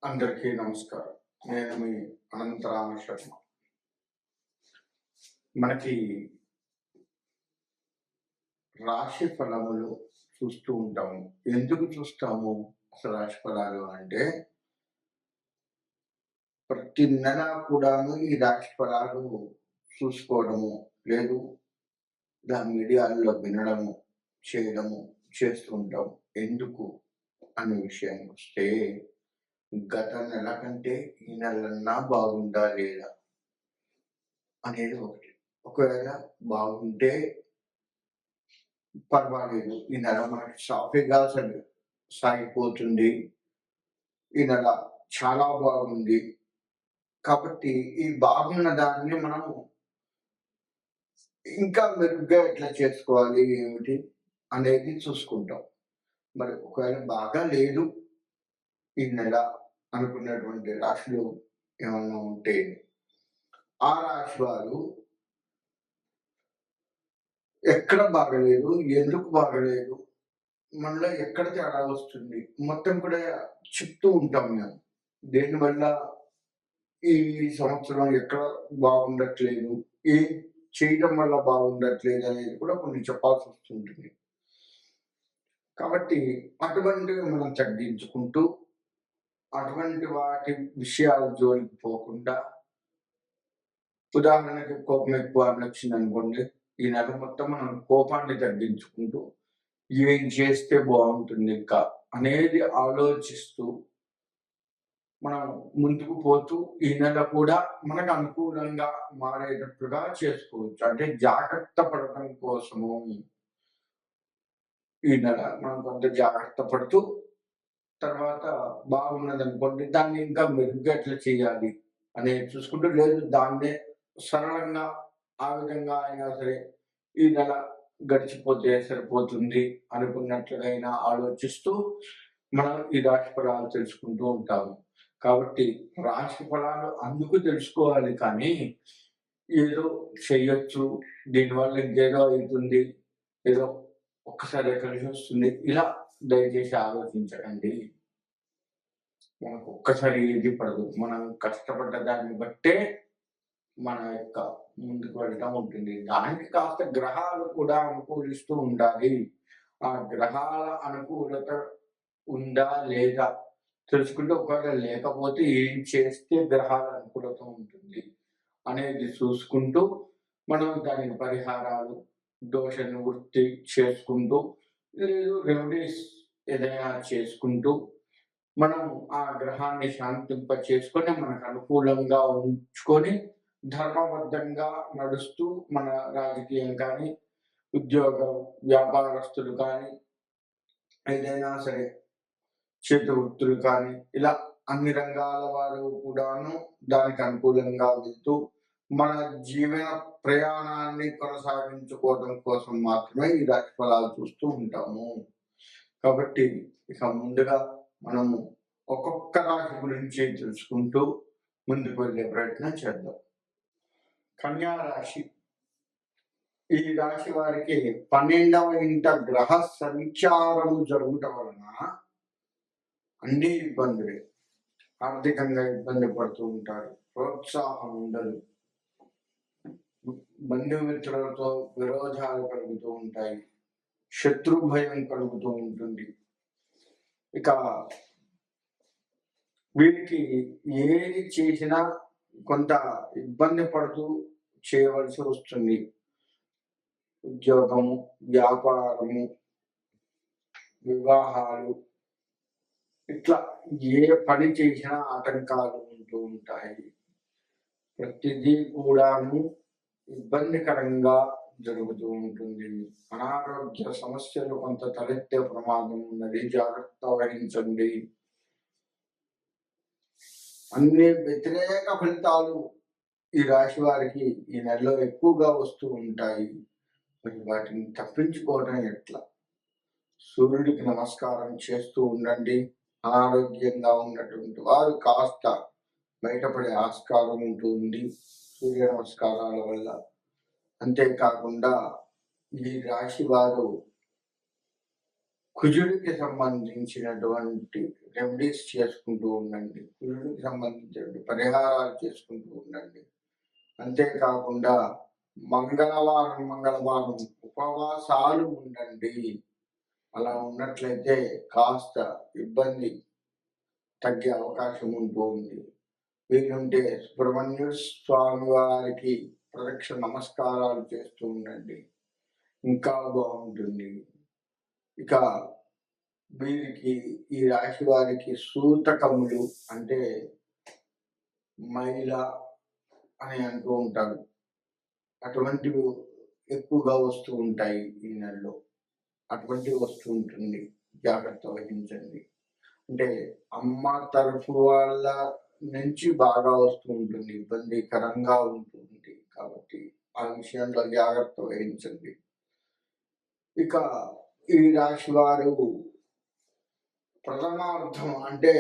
అందరికీ నమస్కారం. నేను మీ అనంతరామ శర్మ. మనకి రాశి ఫలములు చూస్తూ ఉంటాము. ఎందుకు చూస్తాము అసలు రాశి ఫలాలు అంటే, ప్రతి నెల కూడాను ఈ రాశి ఫలాలు చూసుకోవడము, లేదు మీడియాల్లో వినడము, చేయడము చేస్తూ ఉంటాం. ఎందుకు అనే విషయానికి వస్తే, గత నెల కంటే ఈ నెలన్నా బాగుందా లేదా అనేది ఒకటి. ఒకవేళ బాగుంటే పర్వాలేదు, ఈ నెల మనకి సాఫీగా సాగిపోతుంది, ఈ నెల చాలా బాగుంది కాబట్టి ఈ బాగున్న దాన్ని మనం ఇంకా మెరుగ్గా ఎట్లా చేసుకోవాలి ఏమిటి అనేది చూసుకుంటాం. మరి ఒకవేళ బాగా లేదు ఈ నెల అనుకున్నటువంటి రాశులు ఏమన్నా ఉంటే, ఆ రాశి వారు ఎక్కడ బాగలేదు, ఎందుకు బాగలేదు, మనలో ఎక్కడ తేడా వస్తుంది మొత్తం కూడా చెప్తూ ఉంటాం మేము. దేనివల్ల ఈ సంవత్సరం ఎక్కడ బాగుండట్లేదు, ఏం చేయడం వల్ల బాగుండట్లేదు అనేది కూడా కొన్ని చెప్పాల్సి వస్తుంటుంది. కాబట్టి అటువంటివి మనం తగ్గించుకుంటూ, అటువంటి వాటి విషయాల జోలికి పోకుండా, ఉదాహరణకి కోపం ఎక్కువ నచ్చింది అనుకోండి, ఈ నెల మొత్తం మనం కోపాన్ని తగ్గించుకుంటూ ఏం చేస్తే బాగుంటుంది ఇంకా అనేది ఆలోచిస్తూ మనం ముందుకు పోతూ ఈ నెల కూడా మనకు అనుకూలంగా మారేటట్టుగా చేసుకోవచ్చు. అంటే జాగ్రత్త పడటం కోసము ఈ నెల మనం కొంత జాగ్రత్త పడుతూ, తర్వాత బాగున్నది అనుకోండి దాన్ని ఇంకా మెరుగ్గా ఎట్లా చేయాలి అనేది చూసుకుంటూ, లేదు దాన్నే సరళంగా ఆ విధంగా అయినా సరే ఈ నెల గడిచిపోతే సరిపోతుంది అనుకున్నట్లుగా అయినా ఆలోచిస్తూ మనం ఈ రాశి ఫలాలు తెలుసుకుంటూ ఉంటాము. కాబట్టి రాశి ఫలాలు అందుకు తెలుసుకోవాలి, కానీ ఏదో చెయ్యొచ్చు, దీనివల్ల ఇంకేదో అవుతుంది, ఏదో ఒక్కసారి కలిసి వస్తుంది, ఇలా దయచేసి ఆలోచించకండి. మనకు ఒక్కసారి ఏది పడదు. మనం కష్టపడ్డ దాన్ని బట్టే మన యొక్క ముందుకు వెళ్ళటం ఉంటుంది. దానికి కాస్త గ్రహాలు కూడా అనుకూలిస్తూ ఉండాలి. ఆ గ్రహాల అనుకూలత ఉందా లేదా తెలుసుకుంటే, ఒకవేళ లేకపోతే ఏం చేస్తే గ్రహాల అనుకూలత ఉంటుంది అనేది చూసుకుంటూ, మనం దానికి పరిహారాలు, దోష నివృత్తి చేసుకుంటూ, లేదు రెమెడీస్ ఏదైనా చేసుకుంటూ, మనం ఆ గ్రహాన్ని శాంతింప చేసుకొని మనకు అనుకూలంగా ఉంచుకొని ధర్మబద్ధంగా నడుస్తూ, మన రాజకీయం కానీ, ఉద్యోగ వ్యాపారస్తులు కానీ, ఏదైనా సరే చేతి వృత్తులు కానీ, ఇలా అన్ని రంగాల వారు కూడాను దానికి అనుకూలంగా వెళ్తూ మన జీవన ప్రయాణాన్ని కొనసాగించుకోవడం కోసం మాత్రమే ఈ రాశి ఫలాలు చూస్తూ ఉంటాము. కాబట్టి ఇక ముందుగా మనము ఒక్కొక్క రాశి గురించి తెలుసుకుంటూ ముందుకు వెళ్ళే ప్రయత్నం చేద్దాం. కన్యా రాశి. ఈ రాశి వారికి 12వ ఇంట గ్రహ సంచారము జరుగుట వలన అన్ని ఇబ్బందులే. ఆర్థికంగా ఇబ్బంది పడుతూ ఉంటారు, ప్రోత్సాహం ఉండదు, బంధుమిత్రులతో విరోధాలు కలుగుతూ ఉంటాయి, శత్రు భయం కలుగుతూ ఉంటుంది. ఇక వీరికి ఏది చేసినా కొంత ఇబ్బంది పడుతూ చేయవలసి వస్తుంది. ఉద్యోగము, వ్యాపారము, వివాహాలు, ఇట్లా ఏ పని చేసినా ఆటంకాలు ఉంటూ ఉంటాయి. ప్రతిదీ కూడాను ఇబ్బందికరంగా జరుగుతూ ఉంటుంది. అనారోగ్య సమస్యలు కొంత తలెత్తే ప్రమాదం ఉన్నది, జాగ్రత్త వహించండి. అన్ని వ్యతిరేక ఫలితాలు ఈ రాశి వారికి ఈ నెలలో ఎక్కువగా వస్తూ ఉంటాయి. మరి వాటిని తప్పించుకోవడం ఎట్లా? సూర్యుడికి నమస్కారం చేస్తూ ఉండండి. అనారోగ్యంగా ఉన్నటువంటి వారు కాస్త బయటపడే ఆస్కారం ఉంటుంది సూర్య నమస్కారాల వల్ల. అంతేకాకుండా ఈ రాశి వారు కుజుడికి సంబంధించినటువంటి రెమెడీస్ చేసుకుంటూ ఉండండి. కుజుడికి సంబంధించిన పరిహారాలు చేసుకుంటూ ఉండండి. అంతేకాకుండా మంగళవారం ఉపవాసాలు ఉండండి. అలా ఉన్నట్లయితే కాస్త ఇబ్బంది తగ్గే అవకాశం ఉంటుంది. వీలుంటే సుబ్రహ్మణ్య స్వామి వారికి ప్రదక్షిణ నమస్కారాలు చేస్తూ ఉండండి, ఇంకా బాగుంటుంది. ఇక వీరికి ఈ రాశి వారికి సూతకములు అంటే మైల అని అంటూ ఉంటారు, అటువంటివి ఎక్కువగా వస్తూ ఉంటాయి ఈ నెలలో. అటువంటివి వస్తూ ఉంటుంది, జాగ్రత్త వహించండి. అంటే అమ్మ తరఫు వాళ్ళ నుంచి బాగా వస్తూ ఉంటుంది, ఇబ్బందికరంగా ఉంటుంది. కాబట్టి ఆ విషయంలో జాగ్రత్త వహించండి. ఇక ఈ రాశి వారు ప్రథమార్థం అంటే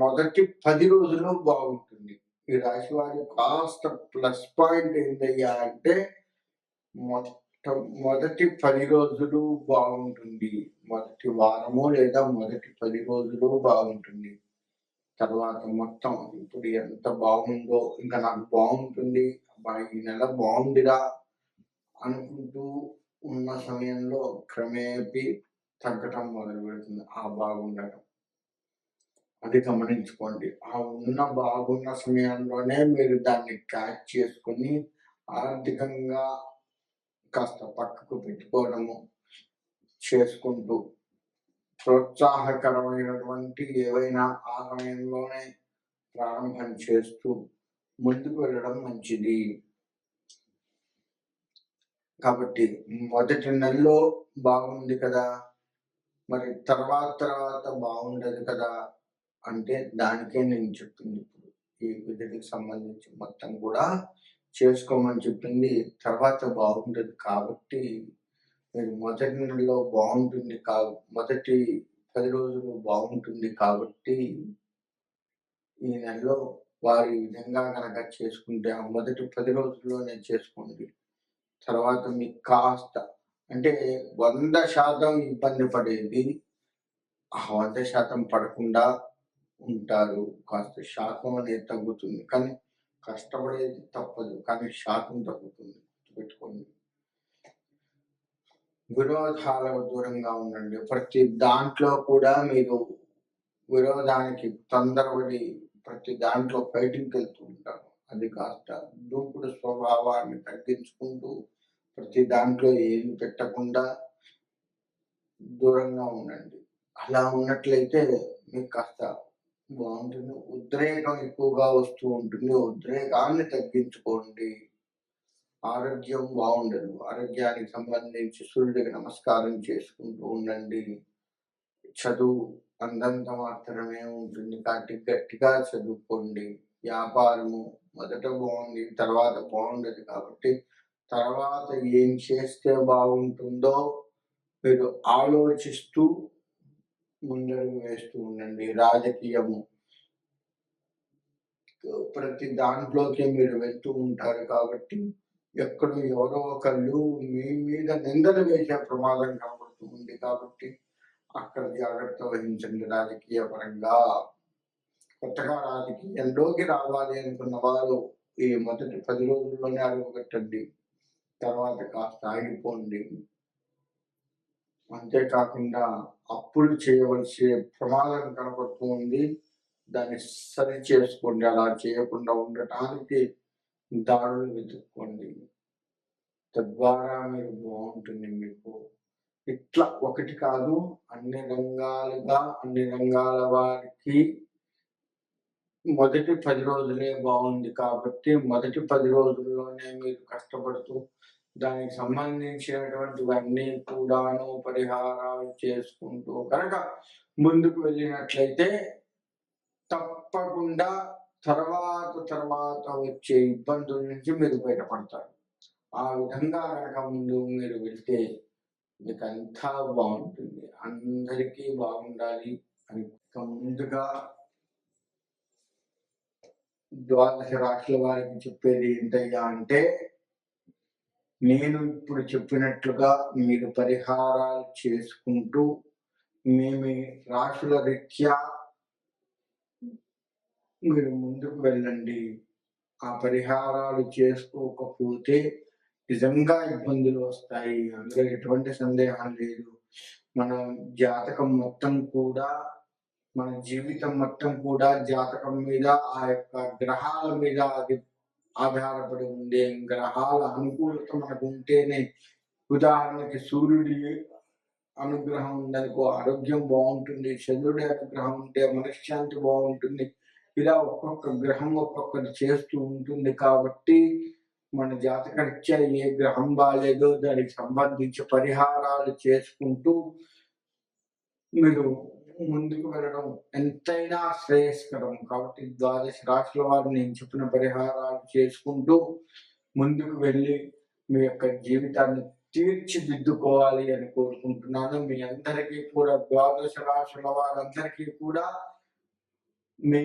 మొదటి 10 రోజులు బాగుంటుంది. ఈ రాశి వారి కాస్త ప్లస్ పాయింట్ ఏంటయ్యా అంటే మొదటి 10 రోజులు బాగుంటుంది. మొదటి వారము లేదా మొదటి 10 రోజులు బాగుంటుంది. తర్వాత మొత్తం ఇప్పుడు ఎంత బాగుందో ఇంకా నాకు బాగుంటుంది, ఈ నెల బాగుందిరా అనుకుంటూ ఉన్న సమయంలో క్రమేపీ తగ్గటం మొదలు పెడుతుంది ఆ బాగుండటం. అది గమనించుకోండి. ఆ బాగున్న సమయంలోనే మీరు దాన్ని క్యాచ్ చేసుకొని ఆర్థికంగా కాస్త పక్కకు పెట్టుకోవడము చేసుకుంటూ ప్రోత్సాహకరమైనటువంటి ఏవైనా ఆ సమయంలోనే ప్రారంభం చేస్తూ ముందుకు వెళ్ళడం మంచిది. కాబట్టి మొదటి నెలలో బాగుంది కదా, మరి తర్వాత బాగుండదు కదా అంటే దానికే నేను చెప్పింది. ఇప్పుడు ఈ విధికి సంబంధించి మొత్తం కూడా చేసుకోమని చెప్పింది. తర్వాత బాగుండదు కాబట్టి మీరు మొదటి నెలలో బాగుంటుంది మొదటి 10 రోజులు బాగుంటుంది కాబట్టి ఈ నెలలో వారి విధంగా కనుక చేసుకుంటే ఆ మొదటి 10 రోజుల్లోనే చేసుకోండి. తర్వాత మీకు కాస్త అంటే 100% ఇబ్బంది పడేది 100% పడకుండా ఉంటారు. కాస్త శాతం అనేది తగ్గుతుంది, కానీ కష్టపడేది తప్పదు, కానీ శాతం తగ్గుతుంది. పెట్టుకోండి. విరోధాలకు దూరంగా ఉండండి. ప్రతి దాంట్లో కూడా మీరు విరోధానికి తొందరపడి ప్రతి దాంట్లో ఫైటింగ్కి వెళ్తూ ఉంటారు. అది కాస్త దూకుడు స్వభావాన్ని తగ్గించుకుంటూ ప్రతి దాంట్లో ఏమి పెట్టకుండా దూరంగా ఉండండి. అలా ఉన్నట్లయితే మీకు కాస్త బాగుంటుంది. ఉద్రేకం ఎక్కువగా వస్తూ ఉంటుంది, ఉద్రేకాన్ని తగ్గించుకోండి. ఆరోగ్యం బాగుండదు. ఆరోగ్యానికి సంబంధించి సూర్యుడికి నమస్కారం చేసుకుంటూ ఉండండి. చదువు అందంత మాత్రమే ఉంటుంది కాబట్టి గట్టిగా చదువుకోండి. వ్యాపారము మొదట బాగుంది, తర్వాత బాగుండదు కాబట్టి తర్వాత ఏం చేస్తే బాగుంటుందో మీరు ఆలోచిస్తూ ముందడుగు వేస్తూ ఉండండి. రాజకీయము ప్రతి దాంట్లోకి మీరు వెళ్తూ ఉంటారు కాబట్టి ఎక్కడో ఎవరో ఒకళ్ళు మీ మీద నిందలు వేసే ప్రమాదం కనబడుతూ ఉంది కాబట్టి అక్కడ జాగ్రత్త వహించండి. రాజకీయ పరంగా కొత్తగా రాజకీయంలోకి రావాలి అనుకున్న వారు ఈ మొదటి 10 రోజుల్లోనే అడుగుపెట్టండి, తర్వాత కాస్త ఆగిపోండి. అంతేకాకుండా అప్పులు చేయవలసి ప్రమాదం కనబడుతూ ఉంది, దాన్ని సరి చేసుకోండి. అలా చేయకుండా ఉండటానికి దారులు వెతుక్కోండి, తద్వారా మీరు బాగుంటుంది. మీకు ఇట్లా ఒకటి కాదు, అన్ని రంగాల వారికి మొదటి 10 రోజులే బాగుంది కాబట్టి మొదటి 10 రోజుల్లోనే మీరు కష్టపడుతూ దానికి సంబంధించినటువంటివన్నీ కూడాను పరిహారాలు చేసుకుంటూ కనుక ముందుకు వెళ్ళినట్లయితే తప్పకుండా తర్వాత వచ్చే ఇబ్బందుల నుంచి మీరు బయటపడతారు. ఆ విధంగా కనుక ముందు మీరు వెళ్తే మీకు అంతా బాగుంటుంది. అందరికీ బాగుండాలి అని ముందుగా ద్వాదశ రాశుల వారికి చెప్పేది ఏంటయ్యా అంటే, నేను ఇప్పుడు చెప్పినట్లుగా మీరు పరిహారాలు చేసుకుంటూ మీ రాశుల రీత్యా మీరు ముందుకు వెళ్ళండి. ఆ పరిహారాలు చేసుకోకపోతే నిజంగా ఇబ్బందులు వస్తాయి. అందులో ఎటువంటి సందేహం లేదు. మన జాతకం మొత్తం కూడా మన జీవితం మొత్తం కూడా జాతకం మీద, ఆ యొక్క గ్రహాల మీద అది ఆధారపడి ఉంది. గ్రహాల అనుకూలత మనకు ఉంటేనే, ఉదాహరణకి సూర్యుడి అనుగ్రహం ఉందనుకో ఆరోగ్యం బాగుంటుంది. చంద్రుడి అనుగ్రహం ఉంటే మనశ్శాంతి బాగుంటుంది. ఇలా ఒక్కొక్క గ్రహం ఒక్కొక్కటి చేస్తూ ఉంటుంది కాబట్టి మన జాతకరీత్యా ఏ గ్రహం బాలేదో దానికి సంబంధించి పరిహారాలు చేసుకుంటూ మీరు ముందుకు వెళ్ళడం ఎంతైనా శ్రేయస్కరం. కాబట్టి ద్వాదశ రాశుల వారు నేను చెప్పిన పరిహారాలు చేసుకుంటూ ముందుకు వెళ్ళి మీ యొక్క జీవితాన్ని తీర్చిదిద్దుకోవాలి అని కోరుకుంటున్నాను. మీ అందరికీ కూడా ద్వాదశ రాశుల వారందరికీ కూడా మీ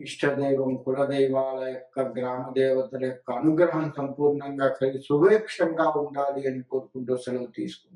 ఇష్టదైవం, కులదైవాల యొక్క గ్రామ దేవతల యొక్క అనుగ్రహం సంపూర్ణంగా కలిగి సుభిక్షంగా ఉండాలి అని కోరుకుంటూ సెలవు తీసుకుంటాను.